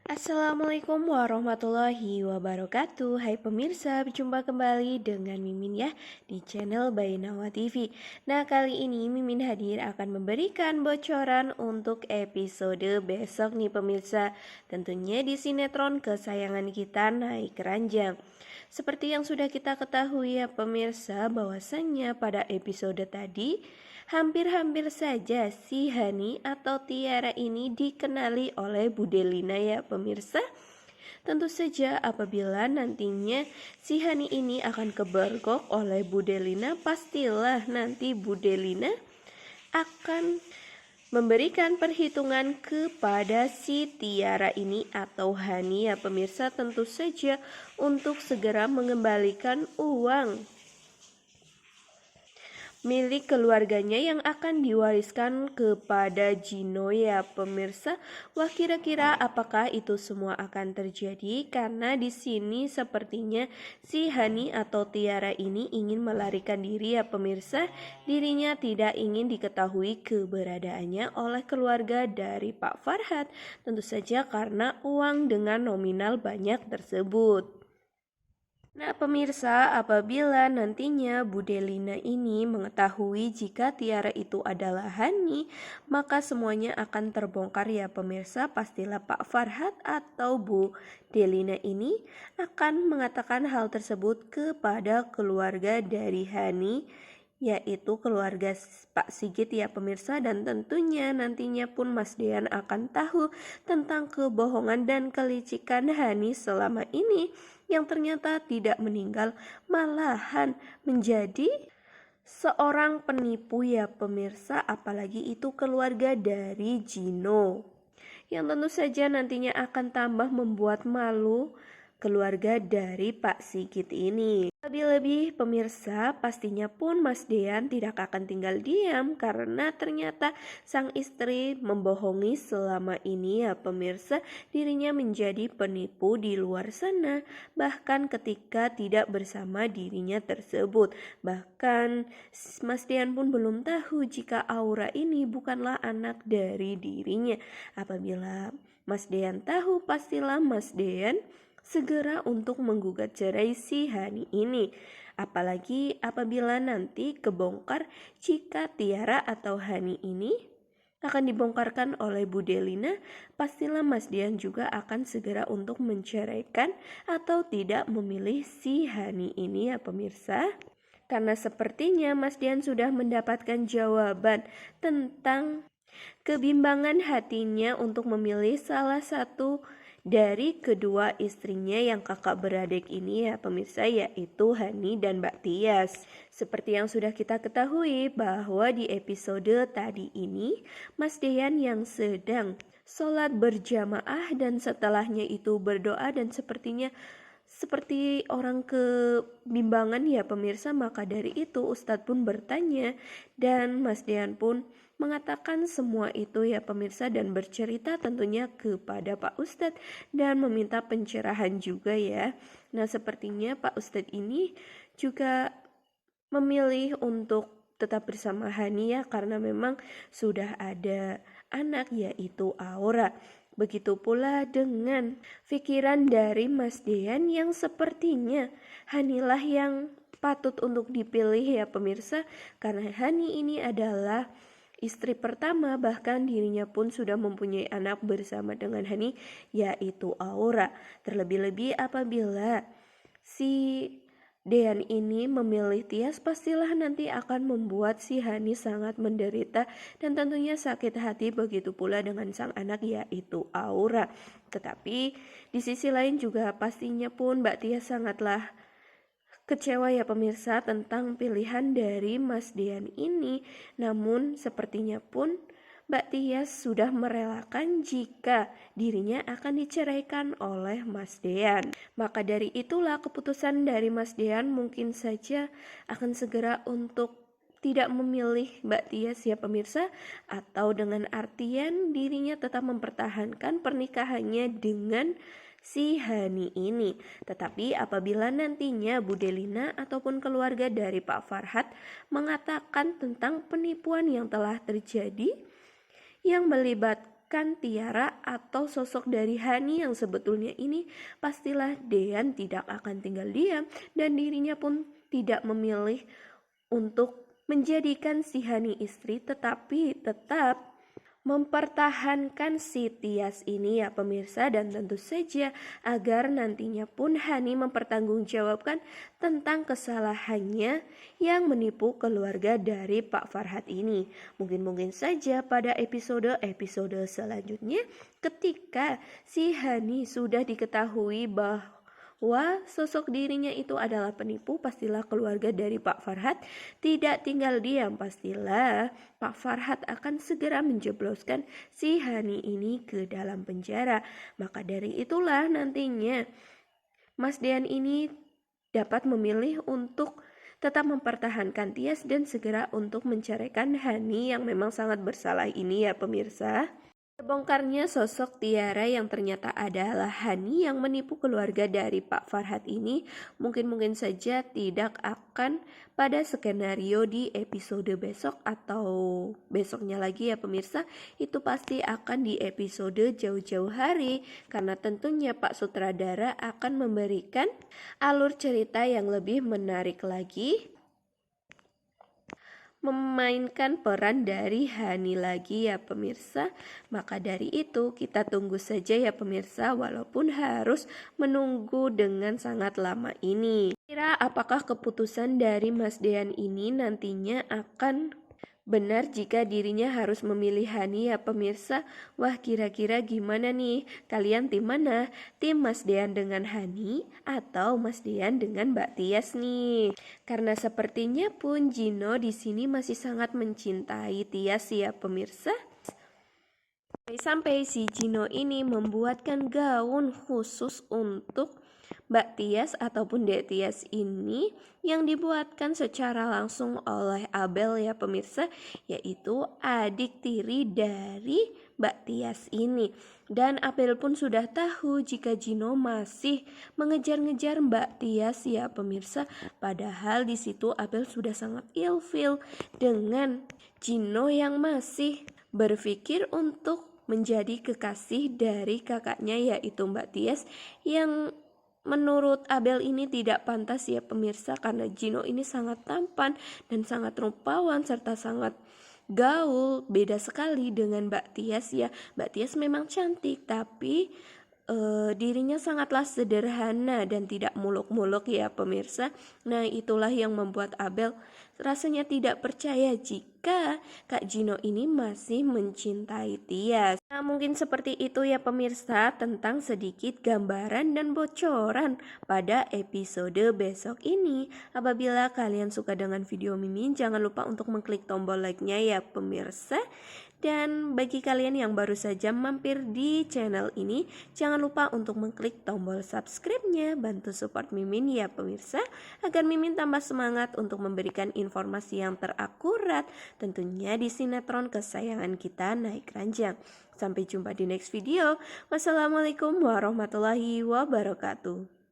Assalamualaikum warahmatullahi wabarakatuh. Hai pemirsa, berjumpa kembali dengan Mimin ya di channel Bainawa TV. Nah, kali ini Mimin hadir akan memberikan bocoran untuk episode besok nih pemirsa. Tentunya di sinetron kesayangan kita Naik Keranjang. Seperti yang sudah kita ketahui ya pemirsa, bahwasannya pada episode tadi hampir-hampir saja si Hani atau Tiara ini dikenali oleh Bu Delina ya pemirsa. Tentu saja apabila nantinya si Hani ini akan kebergok oleh Bu Delina, pastilah nanti Bu Delina akan memberikan perhitungan kepada si Tiara ini atau Hani ya pemirsa, tentu saja untuk segera mengembalikan uang milik keluarganya yang akan diwariskan kepada Gino ya pemirsa. Wah, kira-kira apakah itu semua akan terjadi? Karena di sini sepertinya si Hani atau Tiara ini ingin melarikan diri ya pemirsa. Dirinya tidak ingin diketahui keberadaannya oleh keluarga dari Pak Farhat. Tentu saja karena uang dengan nominal banyak tersebut. Nah pemirsa, apabila nantinya Bu Delina ini mengetahui jika Tiara itu adalah Hani, maka semuanya akan terbongkar ya pemirsa. Pastilah Pak Farhat atau Bu Delina ini akan mengatakan hal tersebut kepada keluarga dari Hani, yaitu keluarga Pak Sigit ya pemirsa. Dan tentunya nantinya pun Mas Dean akan tahu tentang kebohongan dan kelicikan Hani selama ini, yang ternyata tidak meninggal, malahan menjadi seorang penipu ya pemirsa. Apalagi itu keluarga dari Gino, yang tentu saja nantinya akan tambah membuat malu keluarga dari Pak Sigit ini. Lebih-lebih pemirsa, pastinya pun Mas Dean tidak akan tinggal diam karena ternyata sang istri membohongi selama ini ya pemirsa. Dirinya menjadi penipu di luar sana, bahkan ketika tidak bersama dirinya tersebut. Bahkan Mas Dean pun belum tahu jika Aura ini bukanlah anak dari dirinya. Apabila Mas Dean tahu, pastilah Mas Dean segera untuk menggugat cerai si Hani ini. Apalagi apabila nanti kebongkar jika Tiara atau Hani ini akan dibongkarkan oleh Bu Delina, pastilah Mas Dian juga akan segera untuk menceraikan atau tidak memilih si Hani ini ya pemirsa. Karena sepertinya Mas Dian sudah mendapatkan jawaban tentang kebimbangan hatinya untuk memilih salah satu dari kedua istrinya yang kakak beradik ini ya pemirsa, yaitu Hani dan Mbak Tias. Seperti yang sudah kita ketahui bahwa di episode tadi ini Mas Dean yang sedang sholat berjamaah dan setelahnya itu berdoa dan sepertinya seperti orang kebimbangan ya pemirsa. Maka dari itu Ustadz pun bertanya dan Mas Dean pun mengatakan semua itu ya pemirsa, dan bercerita tentunya kepada Pak Ustadz dan meminta pencerahan juga ya. Nah sepertinya Pak Ustadz ini juga memilih untuk tetap bersama Hani ya, karena memang sudah ada anak yaitu Aura. Begitu pula dengan pikiran dari Mas Dean yang sepertinya Hanilah yang patut untuk dipilih ya pemirsa, karena Hani ini adalah istri pertama, bahkan dirinya pun sudah mempunyai anak bersama dengan Hani yaitu Aura. Terlebih-lebih apabila si Dean ini memilih Tias, pastilah nanti akan membuat si Hani sangat menderita dan tentunya sakit hati. Begitu pula dengan sang anak yaitu Aura. Tetapi di sisi lain juga pastinya pun Mbak Tias sangatlah kecewa ya pemirsa tentang pilihan dari Mas Dean ini. Namun sepertinya pun Mbak Tias sudah merelakan jika dirinya akan diceraikan oleh Mas Dean. Maka dari itulah keputusan dari Mas Dean mungkin saja akan segera untuk tidak memilih Mbak Tias ya pemirsa, atau dengan artian dirinya tetap mempertahankan pernikahannya dengan si Hani ini. Tetapi apabila nantinya Bu Delina ataupun keluarga dari Pak Farhat mengatakan tentang penipuan yang telah terjadi yang akan Tiara atau sosok dari Hani yang sebetulnya ini, pastilah Dean tidak akan tinggal diam dan dirinya pun tidak memilih untuk menjadikan si Hani istri, tetapi tetap mempertahankan si Tias ini ya pemirsa, dan tentu saja agar nantinya pun Hani mempertanggungjawabkan tentang kesalahannya yang menipu keluarga dari Pak Farhad ini. Mungkin saja pada episode selanjutnya ketika si Hani sudah diketahui bahwa sosok dirinya itu adalah penipu, pastilah keluarga dari Pak Farhad tidak tinggal diam. Pastilah Pak Farhad akan segera menjebloskan si Hani ini ke dalam penjara. Maka dari itulah nantinya Mas Dean ini dapat memilih untuk tetap mempertahankan Tias dan segera untuk menceraikan Hani yang memang sangat bersalah ini ya pemirsa. Terbongkarnya sosok Tiara yang ternyata adalah Hani yang menipu keluarga dari Pak Farhad ini mungkin saja tidak akan pada skenario di episode besok atau besoknya lagi ya pemirsa. Itu pasti akan di episode jauh-jauh hari, karena tentunya Pak Sutradara akan memberikan alur cerita yang lebih menarik lagi, memainkan peran dari Hani lagi ya pemirsa. Maka dari itu kita tunggu saja ya pemirsa, walaupun harus menunggu dengan sangat lama ini. Kira apakah keputusan dari Mas Dean ini nantinya akan benar jika dirinya harus memilih Hani ya pemirsa? Wah, kira-kira gimana nih? Kalian tim mana? Tim Mas Dean dengan Hani atau Mas Dean dengan Mbak Tias nih? Karena sepertinya pun Gino di sini masih sangat mencintai Tias ya pemirsa. Sampai si Gino ini membuatkan gaun khusus untuk Mbak Tias ataupun Dek Tias ini yang dibuatkan secara langsung oleh Abel ya pemirsa, yaitu adik tiri dari Mbak Tias ini. Dan Abel pun sudah tahu jika Gino masih mengejar-ngejar Mbak Tias ya pemirsa. Padahal di situ Abel sudah sangat ilfil dengan Gino yang masih berpikir untuk menjadi kekasih dari kakaknya yaitu Mbak Tias, yang menurut Abel ini tidak pantas ya pemirsa, karena Gino ini sangat tampan dan sangat rupawan serta sangat gaul, beda sekali dengan Mbak Tias ya. Mbak Tias memang cantik tapi dirinya sangatlah sederhana dan tidak muluk-muluk ya pemirsa. Nah, itulah yang membuat Abel rasanya tidak percaya jika Kak Gino ini masih mencintai Tias. Nah, mungkin seperti itu ya pemirsa tentang sedikit gambaran dan bocoran pada episode besok ini. Apabila kalian suka dengan video Mimin, jangan lupa untuk mengklik tombol like-nya ya pemirsa. Dan bagi kalian yang baru saja mampir di channel ini, jangan lupa untuk mengklik tombol subscribe-nya. Bantu support Mimin ya pemirsa, agar Mimin tambah semangat untuk memberikan informasi yang terakurat, tentunya di sinetron kesayangan kita Naik Ranjang. Sampai jumpa di next video. Wassalamualaikum warahmatullahi wabarakatuh.